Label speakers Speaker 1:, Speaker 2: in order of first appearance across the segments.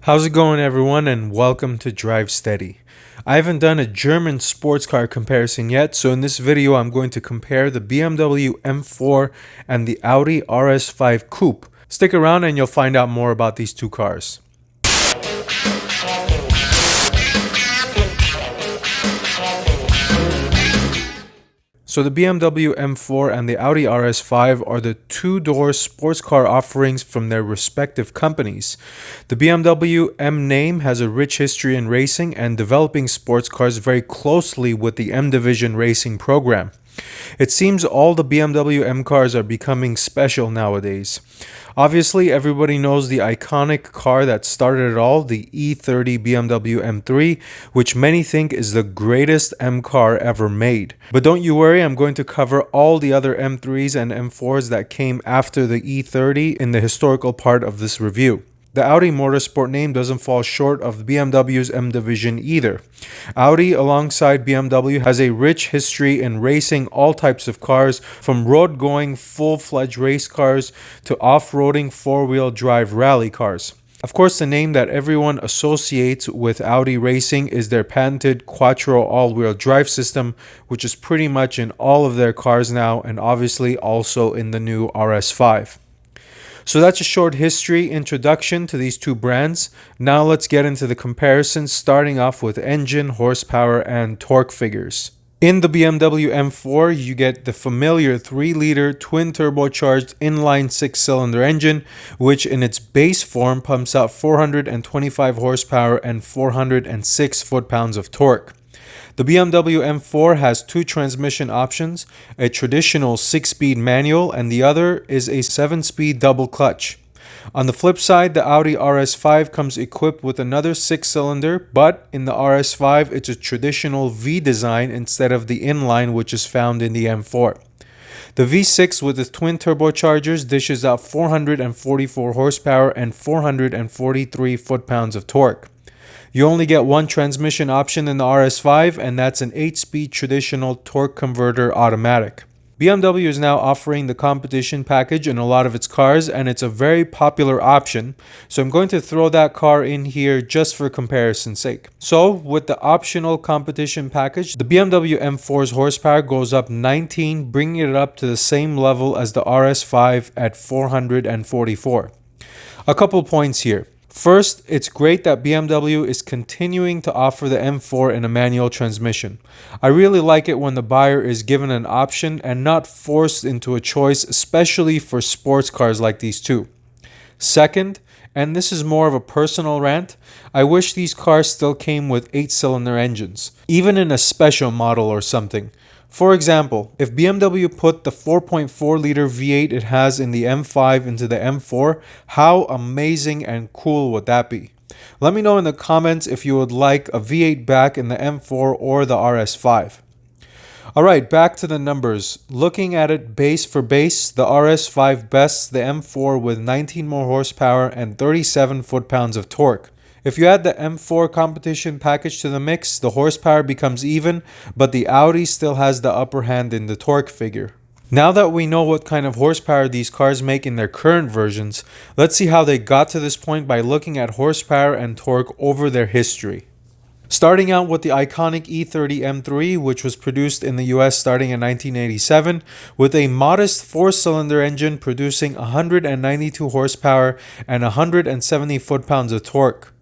Speaker 1: How's it going, everyone, and welcome to Drive Steady. I haven't done a German sports car comparison yet, so in this video I'm going to compare the BMW M4 and the Audi RS5 Coupe. Stick around and you'll find out more about these two cars. So the BMW M4 and the Audi RS5 are the two-door sports car offerings from their respective companies. The BMW M name has a rich history in racing and developing sports cars very closely with the M Division racing program. It seems all the BMW M cars are becoming special nowadays. Obviously, everybody knows the iconic car that started it all, the E30 BMW M3, which many think is the greatest M car ever made. But don't you worry, I'm going to cover all the other M3s and M4s that came after the E30 in the historical part of this review. The Audi Motorsport name doesn't fall short of BMW's M Division either. Audi, alongside BMW, has a rich history in racing all types of cars, from road-going full-fledged race cars to off-roading four-wheel drive rally cars. Of course, the name that everyone associates with Audi racing is their patented Quattro all-wheel drive system, which is pretty much in all of their cars now, and obviously also in the new RS5. So that's a short history introduction to these two brands. Now let's get into the comparison, starting off with engine, horsepower, and torque figures. In the BMW M4, you get the familiar 3-liter twin-turbocharged inline 6-cylinder engine, which in its base form pumps out 425 horsepower and 406 foot-pounds of torque. The BMW M4 has two transmission options, a traditional 6-speed manual and the other is a 7-speed double clutch. On the flip side, the Audi RS5 comes equipped with another 6-cylinder, but in the RS5 it's a traditional V design instead of the inline which is found in the M4. The V6 with its twin turbochargers dishes out 444 horsepower and 443 foot-pounds of torque. You only get one transmission option in the RS5, and that's an 8-speed traditional torque converter automatic. BMW is now offering the competition package in a lot of its cars, and it's a very popular option, so I'm going to throw that car in here just for comparison's sake. So, with the optional competition package, the BMW M4's horsepower goes up 19, bringing it up to the same level as the RS5 at 444. A couple points here. First, it's great that BMW is continuing to offer the M4 in a manual transmission. I really like it when the buyer is given an option and not forced into a choice, especially for sports cars like these two. Second, and this is more of a personal rant, I wish these cars still came with 8-cylinder engines, even in a special model or something. For example, if BMW put the 4.4-liter V8 it has in the M5 into the M4, how amazing and cool would that be? Let me know in the comments if you would like a V8 back in the M4 or the RS5. Alright, back to the numbers. Looking at it base for base, the RS5 bests the M4 with 19 more horsepower and 37 foot-pounds of torque. If you add the M4 competition package to the mix, the horsepower becomes even, but the Audi still has the upper hand in the torque figure. Now that we know what kind of horsepower these cars make in their current versions, let's see how they got to this point by looking at horsepower and torque over their history. Starting out with the iconic E30 M3, which was produced in the US starting in 1987, with a modest 4-cylinder engine producing 192 horsepower and 170 foot-pounds of torque.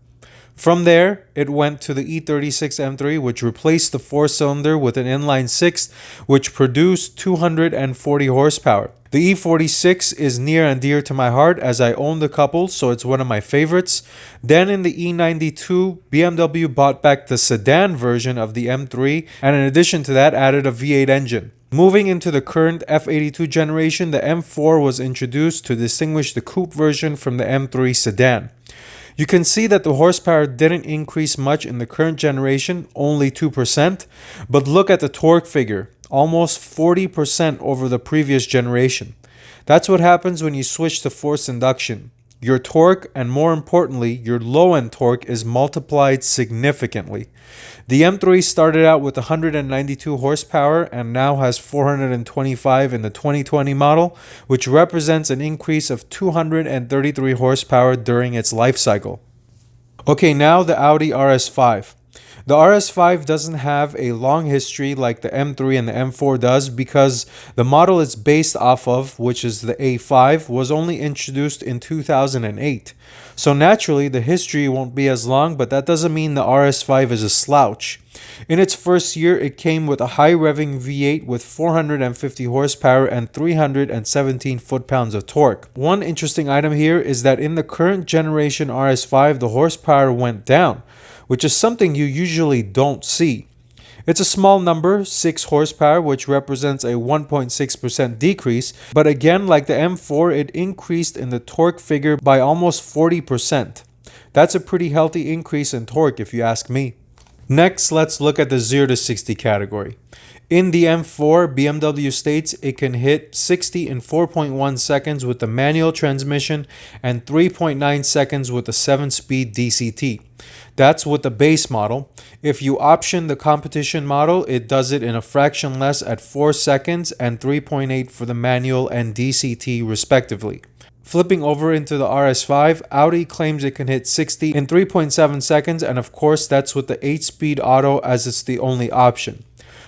Speaker 1: From there, it went to the E36 M3, which replaced the 4-cylinder with an inline 6, which produced 240 horsepower. The E46 is near and dear to my heart as I own the couple, so it's one of my favorites. Then in the E92, BMW bought back the sedan version of the M3, and in addition to that added a V8 engine. Moving into the current F82 generation, the M4 was introduced to distinguish the coupe version from the M3 sedan. You can see that the horsepower didn't increase much in the current generation, only 2%, but look at the torque figure, almost 40% over the previous generation. That's what happens when you switch to forced induction. Your torque, and more importantly, your low-end torque is multiplied significantly. The M3 started out with 192 horsepower and now has 425 in the 2020 model, which represents an increase of 233 horsepower during its life cycle. Okay, now the Audi RS5. The RS5 doesn't have a long history like the M3 and the M4 does because the model it's based off of, which is the A5, was only introduced in 2008. So naturally, the history won't be as long, but that doesn't mean the RS5 is a slouch. In its first year, it came with a high revving V8 with 450 horsepower and 317 foot-pounds of torque. One interesting item here is that in the current generation RS5, the horsepower went down, which is something you usually don't see. It's a small number, 6 horsepower, which represents a 1.6% decrease, but again, like the M4, it increased in the torque figure by almost 40%. That's a pretty healthy increase in torque if you ask me. Next, let's look at the 0 to 60 category. In the M4, BMW states it can hit 60 in 4.1 seconds with the manual transmission and 3.9 seconds with the 7-speed DCT. That's with the base model. If you option the competition model, it does it in a fraction less at 4 seconds and 3.8 for the manual and DCT respectively. Flipping over into the RS5, Audi claims it can hit 60 in 3.7 seconds, and of course that's with the 8-speed auto as it's the only option.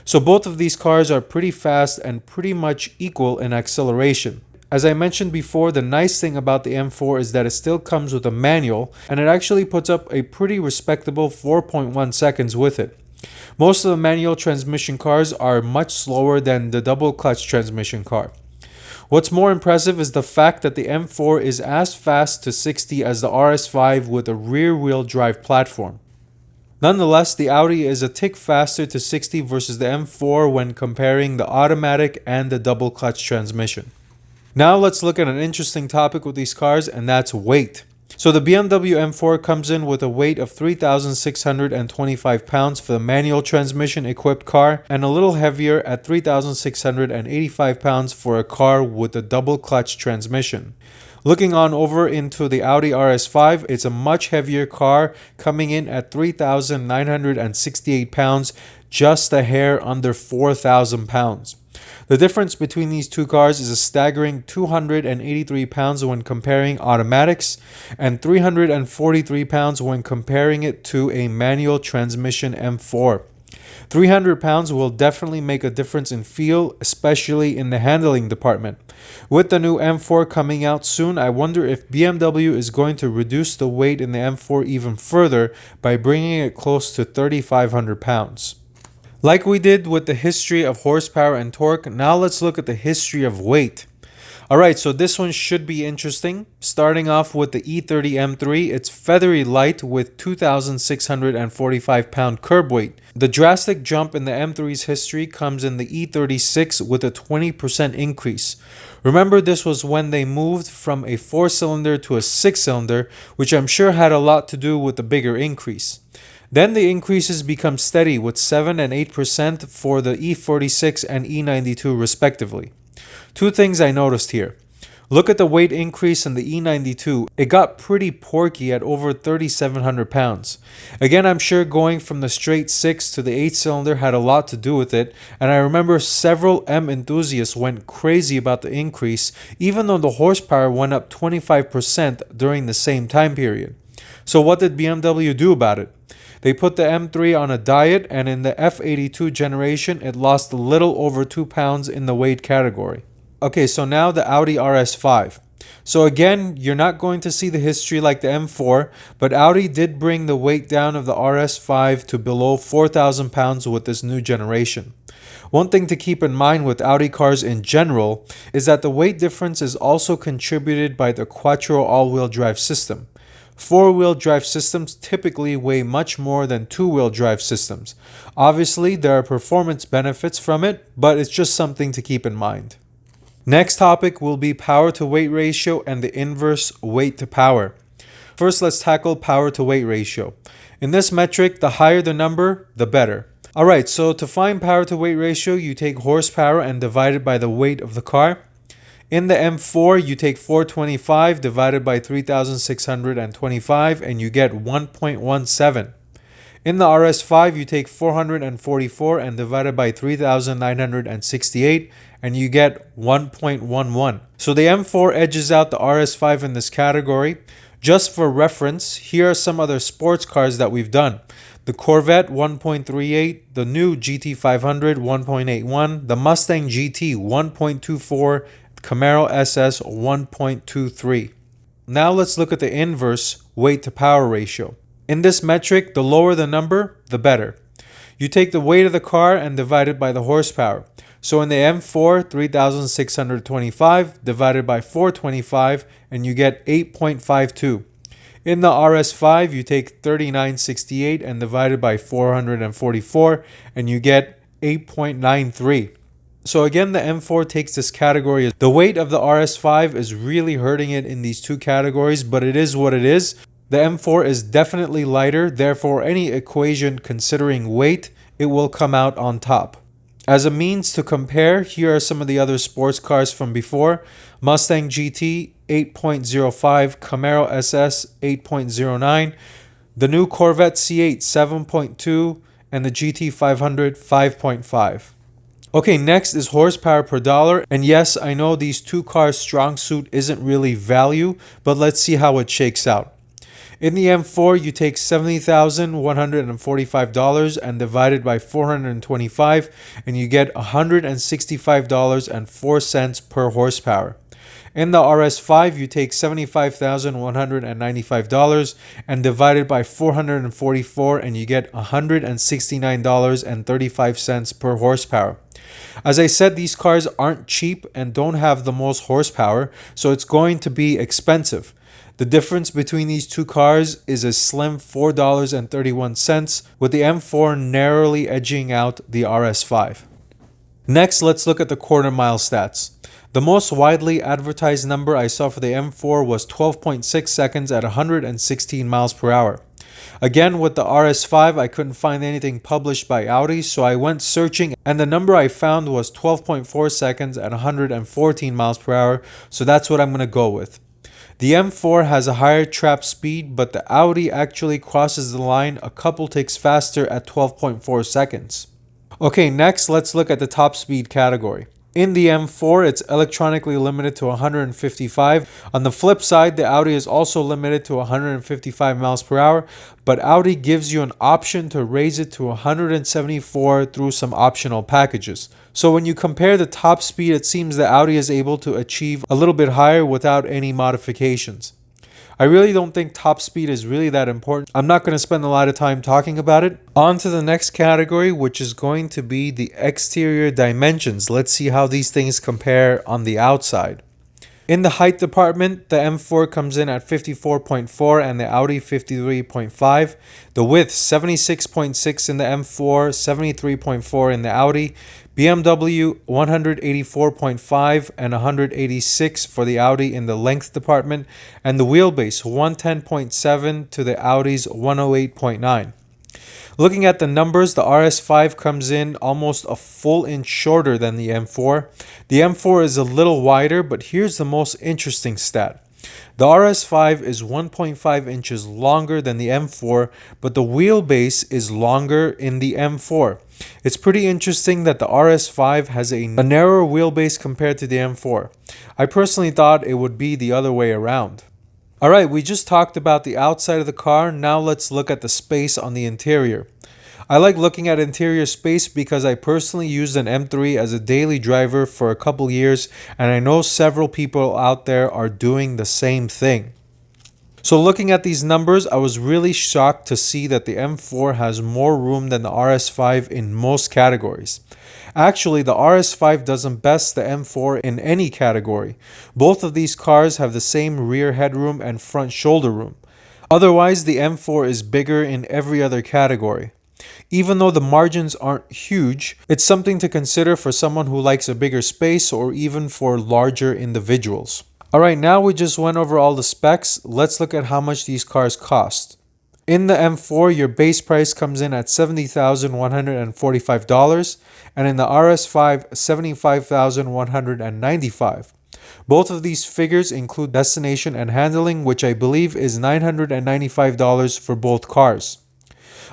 Speaker 1: So both of these cars are pretty fast and pretty much equal in acceleration. As I mentioned before, the nice thing about the M4 is that it still comes with a manual, and it actually puts up a pretty respectable 4.1 seconds with it. Most of the manual transmission cars are much slower than the double clutch transmission car. What's more impressive is the fact that the M4 is as fast to 60 as the RS5 with a rear-wheel drive platform. Nonetheless, the Audi is a tick faster to 60 versus the M4 when comparing the automatic and the double clutch transmission. Now let's look at an interesting topic with these cars, and that's weight. So the BMW M4 comes in with a weight of 3,625 pounds for the manual transmission equipped car and a little heavier at 3,685 pounds for a car with a double clutch transmission. Looking on over into the Audi RS5, it's a much heavier car coming in at 3,968 pounds, just a hair under 4,000 pounds. The difference between these two cars is a staggering 283 pounds when comparing automatics and 343 pounds when comparing it to a manual transmission M4. 300 pounds will definitely make a difference in feel, especially in the handling department. With the new M4 coming out soon, I wonder if BMW is going to reduce the weight in the M4 even further by bringing it close to 3,500 pounds. Like we did with the history of horsepower and torque, now let's look at the history of weight. Alright, so this one should be interesting. Starting off with the E30 M3, it's feathery light with 2,645 pound curb weight. The drastic jump in the M3's history comes in the E36 with a 20% increase. Remember, this was when they moved from a 4-cylinder to a 6-cylinder, which I'm sure had a lot to do with the bigger increase. Then the increases become steady with 7 and 8% for the E46 and E92 respectively. Two things I noticed here. Look at the weight increase in the E92. It got pretty porky at over 3,700 pounds. Again, I'm sure going from the straight 6 to the 8-cylinder had a lot to do with it, and I remember several M enthusiasts went crazy about the increase, even though the horsepower went up 25% during the same time period. So what did BMW do about it? They put the M3 on a diet, and in the F82 generation, it lost a little over 2 pounds in the weight category. Okay, so now the Audi RS5. So again, you're not going to see the history like the M4, but Audi did bring the weight down of the RS5 to below 4,000 pounds with this new generation. One thing to keep in mind with Audi cars in general is that the weight difference is also contributed by the Quattro all-wheel drive system. 4-wheel drive systems typically weigh much more than 2-wheel drive systems. Obviously, there are performance benefits from it, but it's just something to keep in mind. Next topic will be power to weight ratio and the inverse weight to power. First, let's tackle power to weight ratio. In this metric, the higher the number, the better. Alright, so to find power to weight ratio, you take horsepower and divide it by the weight of the car. In the M4, you take 425 divided by 3,625 and you get 1.17. In the RS5, you take 444 and divided by 3,968 and you get 1.11. So the M4 edges out the RS5 in this category. Just for reference, here are some other sports cars that we've done. The Corvette 1.38, the new GT500 1.81, the Mustang GT 1.24, Camaro SS 1.23. Now let's look at the inverse weight to power ratio. In this metric, the lower the number, the better. You take the weight of the car and divide it by the horsepower. So in the M4, 3,625 divided by 425 and you get 8.52. In the RS5, you take 3968 and divide it by 444 and you get 8.93. So again, the M4 takes this category. The weight of the RS5 is really hurting it in these two categories, but it is what it is. The M4 is definitely lighter, therefore any equation considering weight, it will come out on top. As a means to compare, here are some of the other sports cars from before. Mustang GT 8.05, Camaro SS 8.09, the new Corvette C8 7.2, and the GT500 5.5. Okay, next is horsepower per dollar. And yes, I know these two cars' strong suit isn't really value, but let's see how it shakes out. In the M4, you take $70,145 and divide it by 425 and you get $165.04 per horsepower. In the RS5, you take $75,195 and divide it by 444 and you get $169.35 per horsepower. As I said, these cars aren't cheap and don't have the most horsepower, so it's going to be expensive. The difference between these two cars is a slim $4.31, with the M4 narrowly edging out the RS5. Next, let's look at the quarter mile stats. The most widely advertised number I saw for the M4 was 12.6 seconds at 116 miles per hour. Again, with the RS5, I couldn't find anything published by Audi, so I went searching and the number I found was 12.4 seconds at 114 miles per hour, so that's what I'm going to go with. The M4 has a higher trap speed, but the Audi actually crosses the line a couple ticks faster at 12.4 seconds. Okay, next let's look at the top speed category. In the M4, it's electronically limited to 155. On the flip side, the Audi is also limited to 155 miles per hour, but Audi gives you an option to raise it to 174 through some optional packages. So when you compare the top speed, it seems that Audi is able to achieve a little bit higher without any modifications. I really don't think top speed is really that important. I'm not going to spend a lot of time talking about it. On to the next category, which is going to be the exterior dimensions. Let's see how these things compare on the outside. In the height department, the M4 comes in at 54.4 and the Audi 53.5. The width, 76.6 in the M4, 73.4 in the Audi. BMW 184.5 and 186 for the Audi in the length department, and the wheelbase 110.7 to the Audi's 108.9. Looking at the numbers, the RS5 comes in almost a full inch shorter than the M4. The M4 is a little wider, but here's the most interesting stat. The RS5 is 1.5 inches longer than the M4, but the wheelbase is longer in the M4. It's pretty interesting that the RS5 has a narrower wheelbase compared to the M4. I personally thought it would be the other way around. Alright, we just talked about the outside of the car, now let's look at the space on the interior. I like looking at interior space because I personally used an M3 as a daily driver for a couple years, and I know several people out there are doing the same thing. So looking at these numbers, I was really shocked to see that the M4 has more room than the RS5 in most categories. Actually, the RS5 doesn't best the M4 in any category. Both of these cars have the same rear headroom and front shoulder room. Otherwise, the M4 is bigger in every other category. Even though the margins aren't huge, it's something to consider for someone who likes a bigger space or even for larger individuals. Alright, now we just went over all the specs. Let's look at how much these cars cost. In the M4, your base price comes in at $70,145, and in the RS5, $75,195. Both of these figures include destination and handling, which I believe is $995 for both cars.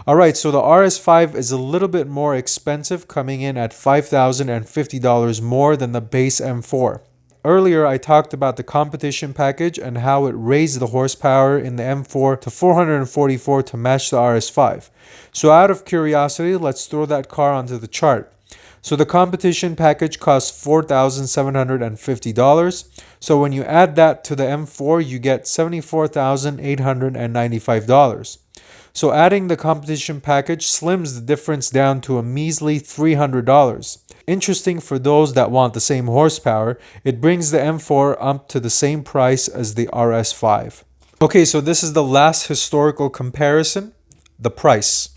Speaker 1: Alright, so the RS5 is a little bit more expensive, coming in at $5,050 more than the base M4. earlier I talked about the competition package and how it raised the horsepower in the M4 to 444 to match the RS5. So out of curiosity, let's throw that car onto the chart. So the competition package costs $4,750. So when you add that to the M4, you get $74,895. So adding the competition package slims the difference down to a measly $300. Interesting for those that want the same horsepower, it brings the M4 up to the same price as the RS5. Okay, so this is the last historical comparison, the price.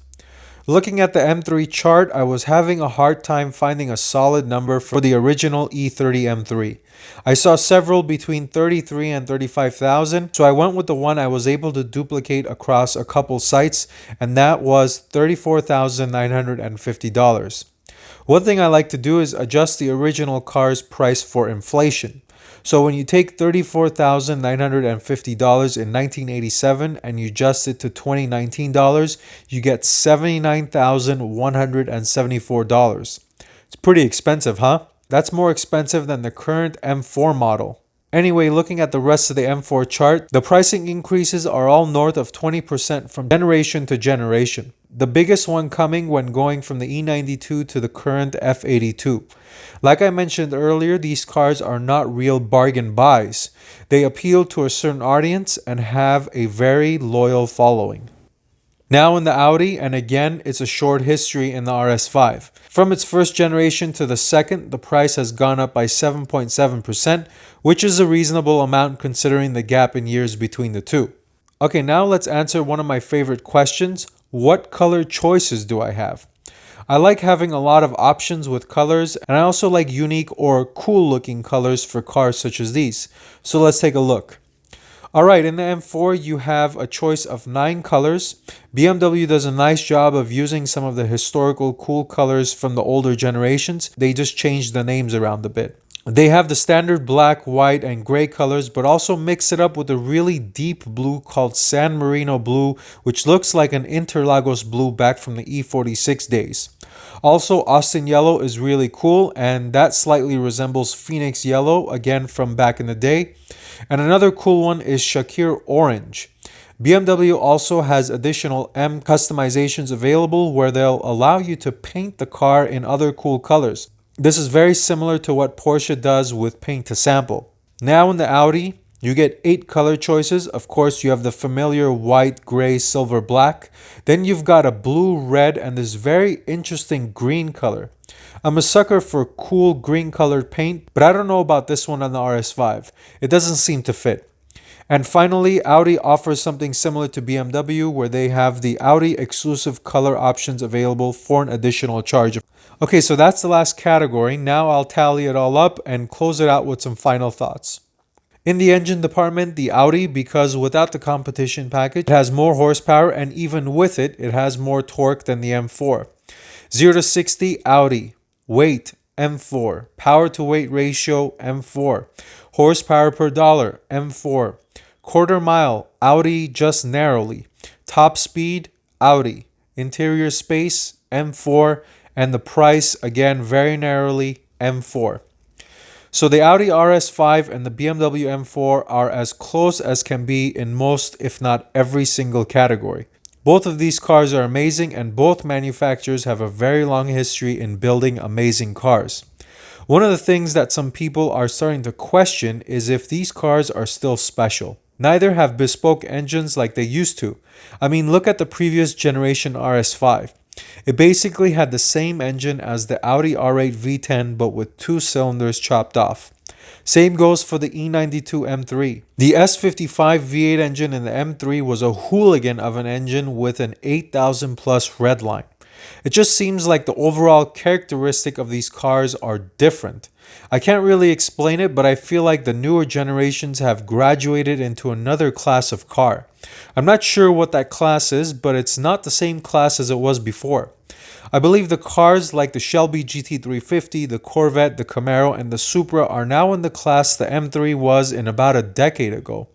Speaker 1: Looking at the M3 chart, I was having a hard time finding a solid number for the original E30 M3. I saw several between 33 and 35,000, so I went with the one I was able to duplicate across a couple sites, and that was $34,950. One thing I like to do is adjust the original car's price for inflation. So when you take $34,950 in 1987 and you adjust it to 2019 dollars, you get $79,174. It's pretty expensive, huh? That's more expensive than the current M4 model. Anyway, looking at the rest of the M4 chart, the pricing increases are all north of 20% from generation to generation. The biggest one coming when going from the E92 to the current F82. Like I mentioned earlier, these cars are not real bargain buys. They appeal to a certain audience and have a very loyal following. Now in the Audi, and again, it's a short history in the RS5. From its first generation to the second, the price has gone up by 7.7%, which is a reasonable amount considering the gap in years between the two. Okay, now let's answer one of my favorite questions. What color choices do I have? I like having a lot of options with colors, and I also like unique or cool looking colors for cars such as these. So let's take a look. Alright, in the M4 you have a choice of 9 colors. BMW does a nice job of using some of the historical cool colors from the older generations. They just changed the names around a bit. They have the standard black, white, and gray colors, but also mix it up with a really deep blue called San Marino blue, which looks like an Interlagos blue back from the E46 days. Also, Austin yellow is really cool, and that slightly resembles Phoenix yellow, again from back in the day. And another cool one is Shakir orange. BMW also has additional M customizations available where they'll allow you to paint the car in other cool colors. This is very similar to what Porsche does with paint to sample. Now in the Audi, you get 8 color choices. Of course, you have the familiar white, gray, silver, black. Then you've got a blue, red, and this very interesting green color. I'm a sucker for cool green colored paint, but I don't know about this one on the RS5. It doesn't seem to fit. And finally, Audi offers something similar to BMW where they have the Audi exclusive color options available for an additional charge. Okay, so that's the last category. Now I'll tally it all up and close it out with some final thoughts. In the engine department, the Audi, because without the competition package, it has more horsepower, and even with it, it has more torque than the M4. 0 to 60, Audi. Weight, M4. Power to weight ratio, M4. Horsepower per dollar, M4. Quarter mile, Audi just narrowly. Top speed, Audi. Interior space, M4. And the price, again, very narrowly, M4. So the Audi RS5 and the BMW M4 are as close as can be in most, if not every single category. Both of these cars are amazing, and both manufacturers have a very long history in building amazing cars. One of the things that some people are starting to question is if these cars are still special. Neither have bespoke engines like they used to. I mean, look at the previous generation RS5. It basically had the same engine as the Audi R8 V10 but with 2 cylinders chopped off. Same goes for the E92 M3. The S55 V8 engine in the M3 was a hooligan of an engine with an 8,000 plus redline. It just seems like the overall characteristic of these cars are different. I can't really explain it, but I feel like the newer generations have graduated into another class of car. I'm not sure what that class is, but it's not the same class as it was before. I believe the cars like the Shelby GT350, the Corvette, the Camaro, and the Supra are now in the class the M3 was in about a decade ago.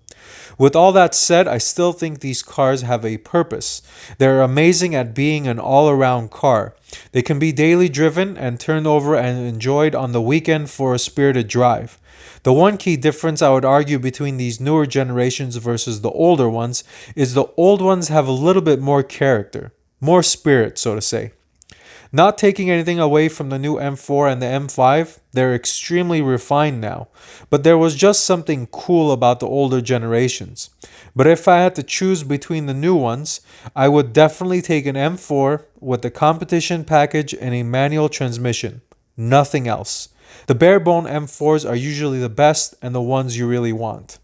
Speaker 1: With all that said, I still think these cars have a purpose. They're amazing at being an all-around car. They can be daily driven and turned over and enjoyed on the weekend for a spirited drive. The one key difference I would argue between these newer generations versus the older ones is the old ones have a little bit more character, more spirit, so to say. Not taking anything away from the new M4 and the M5, they're extremely refined now, but there was just something cool about the older generations. But if I had to choose between the new ones, I would definitely take an M4 with the competition package and a manual transmission. Nothing else. The bare-bone M4s are usually the best and the ones you really want.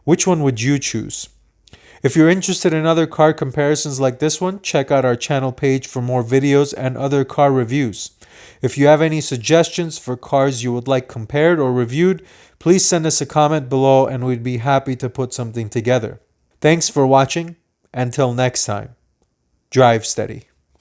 Speaker 1: Which one would you choose? If you're interested in other car comparisons like this one, check out our channel page for more videos and other car reviews. If you have any suggestions for cars you would like compared or reviewed, please send us a comment below and we'd be happy to put something together. Thanks for watching. Until next time, drive steady.